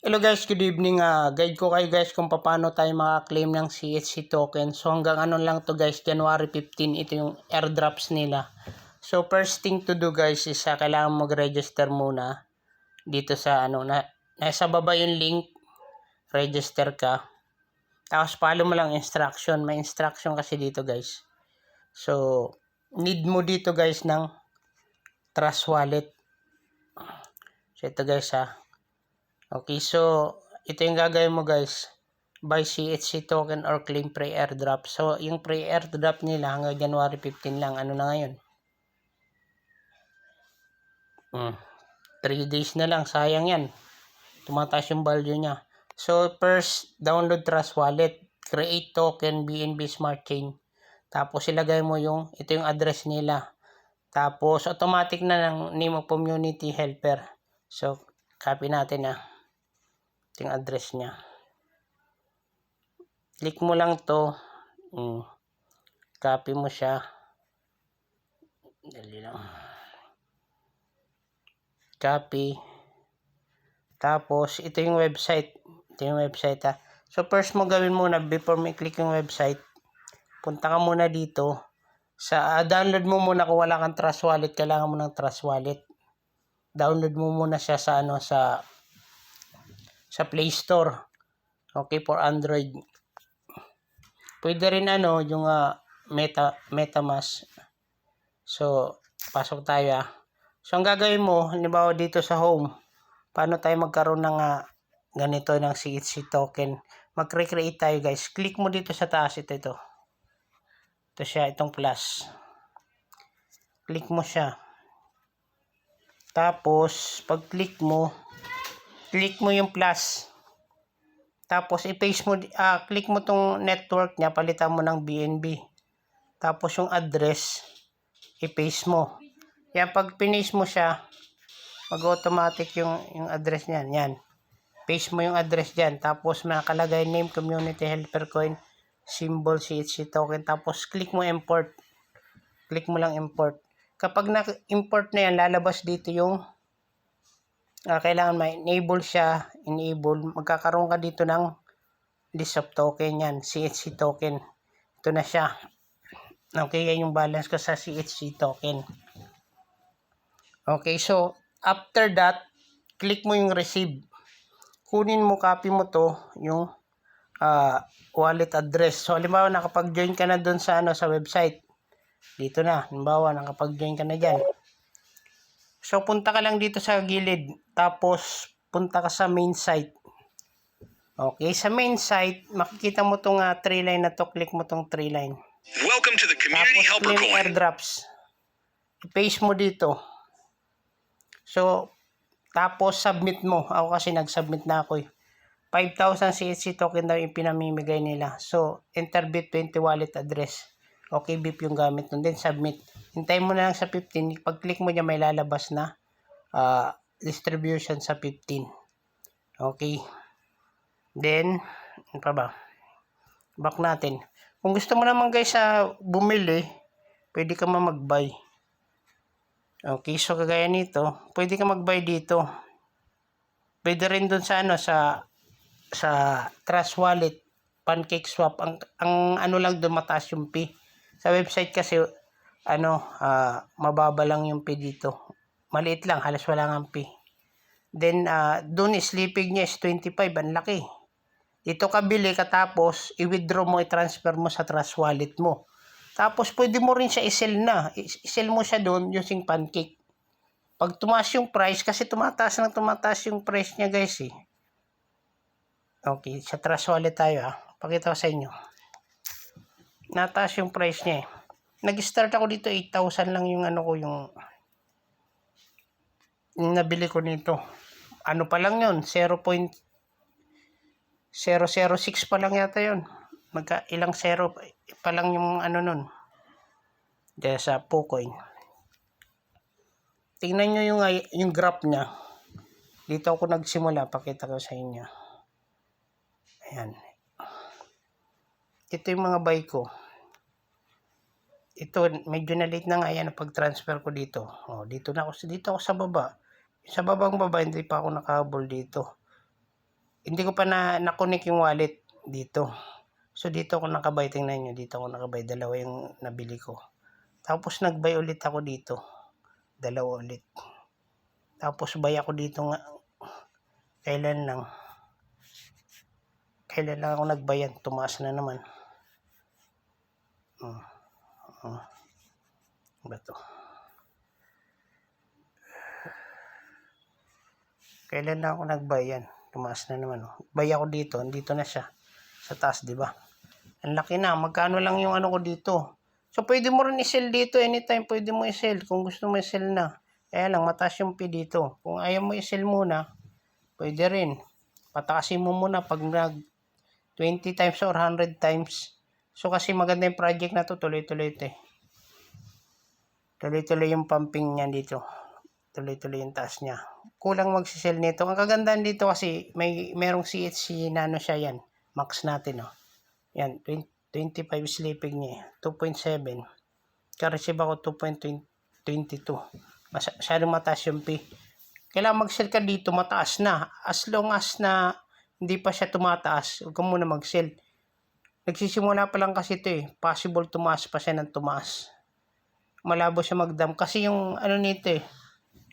Hello guys, good evening. Guide ko kayo guys kung paano tayo maka-claim ng CHC token. So hanggang ano lang to guys, January 15, ito yung airdrops nila. So first thing to do guys is kailangan mag-register muna dito sa nasa baba yung link, register ka. Tapos follow mo lang instruction, may instruction kasi dito guys. So need mo dito guys ng Trust Wallet. So ito guys Okay, so ito yung gagawin mo guys. Buy CHC token or claim pre-airdrop. So yung pre-airdrop nila hanggang January 15 lang. Ano na ngayon? 3 days na lang. Sayang yan. Tumataas yung value niya. So first, download Trust Wallet. Create token BNB Smart Chain. Tapos ilagay mo ito yung address nila. Tapos automatic na ng name of community helper. So copy natin Ito yung address niya. Click mo lang to. Copy mo siya. Dali lang. Copy. Tapos, ito yung website. Ito yung website So, first mo gawin muna, before mo i-click yung website, punta ka muna dito. Download mo muna kung wala kang Trust Wallet, kailangan mo ng Trust Wallet. Download mo muna siya sa Play Store. Okay, for Android. Pwede rin yung MetaMask. So, pasok tayo So, ang gagawin mo, halimbawa dito sa home, paano tayo magkaroon ng ganito ng CHC token? Mag-recreate tayo guys. Click mo dito sa taas ito. Ito siya, itong plus. Click mo siya. Tapos, pag click mo yung plus. Tapos, i-paste mo, click mo tong network niya, palitan mo ng BNB. Tapos, yung address, i-paste mo. Yan, pag finish mo siya, mag-automatic yung address niyan. Yan. Paste mo yung address dyan. Tapos, nakalagay name, community, helper coin, symbol, CHC token. Tapos, click mo import. Click mo lang import. Kapag na-import na yan, lalabas dito yung kailangan ma-enable siya. Enable. Magkakaroon ka dito ng list of token yan. CHC token. Ito na siya. Okay, yan yung balance ko sa CHC token. Okay, so after that, click mo yung receive. Kunin mo, copy mo to, yung wallet address. So, halimbawa, nakapag-join ka na doon sa website. Dito na, halimbawa, nakapag-join ka na dyan. So, punta ka lang dito sa gilid. Tapos, punta ka sa main site. Okay, sa main site, makikita mo tong 3 line na to. Click mo tong 3 line. Welcome to the Community Tapos, Helper claim Coin. airdrops. I-paste mo dito. So, tapos submit mo. Ako kasi nag-submit na ako 5,000 CHC token daw yung pinamimigay nila. So, enter Bit20 wallet address. Okay, BIP yung gamit nun. Then, submit. Hintayin mo na lang sa 15. Pag-click mo niya, may lalabas na distribution sa 15. Okay. Then, ano pa ba? Back natin. Kung gusto mo naman guys bumili, pwede ka mag-buy. Okay, so kagaya nito, pwede ka mag-buy dito. Pwede rin dun sa Trust Wallet, Pancake Swap. Ang lang doon, mataas yung fee. Sa website kasi mababa lang yung fee dito. Maliit lang, halos wala nga fee. Then doon sleeping niya is 25, ang laki. Dito ka bili katapos i-withdraw mo, i-transfer mo sa Trust Wallet mo. Tapos, pwede mo rin siya i-sell na. I-sell mo siya doon using Pancake. Pag tumaas yung price, kasi tumataas yung price niya guys Okay, sa Trust Wallet tayo Pakita ko sa inyo. Nataas yung price niya Nag-start ako dito, 8,000 lang yung yung nabili ko nito. Ano pa lang yun? 0.006 pa lang yata yun. Ilang zero pa lang yung nun. Dahil sa PoCoin. Tingnan nyo yung graph niya. Dito ako nagsimula. Pakita ko sa inyo. Ayan. Ito yung mga buy ko. Ito, medyo na late na nga yan pag-transfer ko dito. Dito ako sa baba. Sa babang baba, hindi pa ako nakahabol dito. Hindi ko pa na-connect yung wallet dito. So, dito ako nakabay. Tingnan nyo. Dito ako nakabay. Dalawa yung nabili ko. Tapos, nag-buy ulit ako dito. Dalawa ulit. Tapos, buy ako dito nga. Kailan lang ako nagbayan. Tumaas na naman. Ba to? Kailan lang ako nagbayan. Tumaas na naman. Buy ako dito. Dito na siya. Sa taas, di ba? Ang laki na. Magkano lang yung ano ko dito. So, pwede mo rin i-sell dito. Anytime, pwede mo i-sell. Kung gusto mo i-sell na. Kaya lang, mataas yung fee dito. Kung ayaw mo i-sell muna, pwede rin. Pataasin mo muna pag nag 20 times or 100 times. So, kasi maganda yung project na to. Tuloy-tuloy ito eh. Tuloy-tuloy yung pumping niya dito. Tuloy-tuloy yung taas niya. Kulang magsisell nito. Ang kagandahan dito kasi merong CHC nano siya yan. Max natin oh. Yan, 25 sleeping niya. 2.7. Ka-receive ako 2.22. Masyadong mataas yung fee. Kailangan mag-sell ka dito, mataas na. As long as na hindi pa siya tumataas, huwag ka muna mag-sell. Nagsisimula pa lang kasi ito eh. Possible tumaas pa siya ng tumaas. Malabo siya mag-dump. Kasi yung ano nito eh,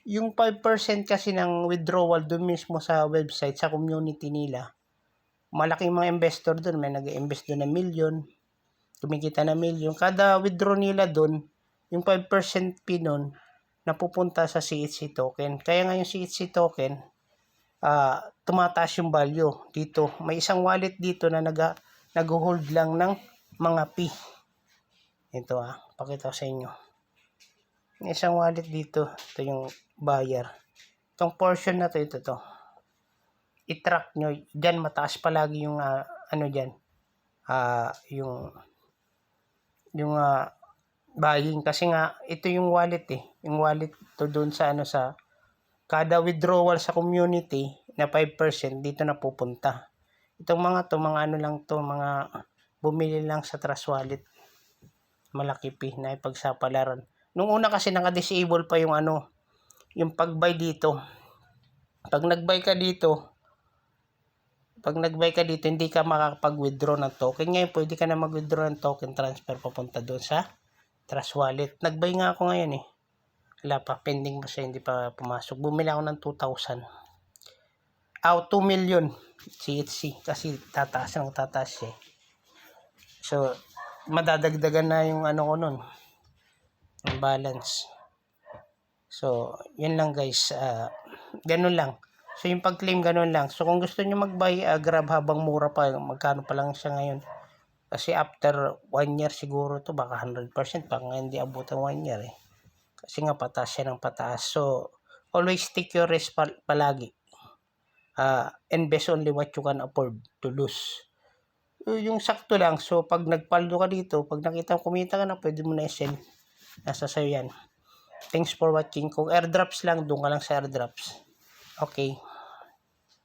yung 5% kasi ng withdrawal doon mismo sa website, sa community nila. Malaking mga investor doon. May nag-invest doon na million. Kumikita na million. Kada withdraw nila doon, yung 5% fee nun, napupunta sa CHC token. Kaya nga yung CHC token, tumataas yung value dito. May isang wallet dito na nag-hold lang ng mga fee. Ito pakita ko sa inyo. May isang wallet dito. Ito yung buyer. Itong portion na to, ito to. I-track nyo. Diyan mataas palagi yung ano dyan. Yung buying. Kasi nga, ito yung wallet eh. Yung wallet to doon sa ano sa kada withdrawal sa community na 5% dito na pupunta. Itong mga to, mga ano lang to, mga bumili lang sa Trust Wallet. Malaki fee na ipagsapalaran. Nung una kasi naka-disable pa yung ano, yung pag-buy dito. Pag nag-buy ka dito, hindi ka makakapag-withdraw ng token. Ngayon, pwede ka na mag-withdraw ng token transfer papunta doon sa Trust Wallet. Nag-buy nga ako ngayon eh. Wala pa, pending pa siya, hindi pa pumasok. Bumili ako ng 2,000. 2 million CHC kasi tataas siya. So, madadagdagan na yung ano ko nun. Yung balance. So, yun lang guys. Ganun lang. So, yung pag-claim ganun lang. So, kung gusto nyo mag-buy, grab habang mura pa. Magkano pa lang siya ngayon. Kasi after 1 year siguro to baka 100%. Baka hindi abot ang 1 year eh. Kasi nga pataas siya ng pataas. So, always take your risk palagi. Invest only what you can afford to lose. Yung sakto lang. So, pag nagpaldo ka dito, pag nakita kumita ka na, pwede mo na i-sell. Nasa sayo yan. Thanks for watching. Kung airdrops lang, doon ka lang sa airdrops. Okay.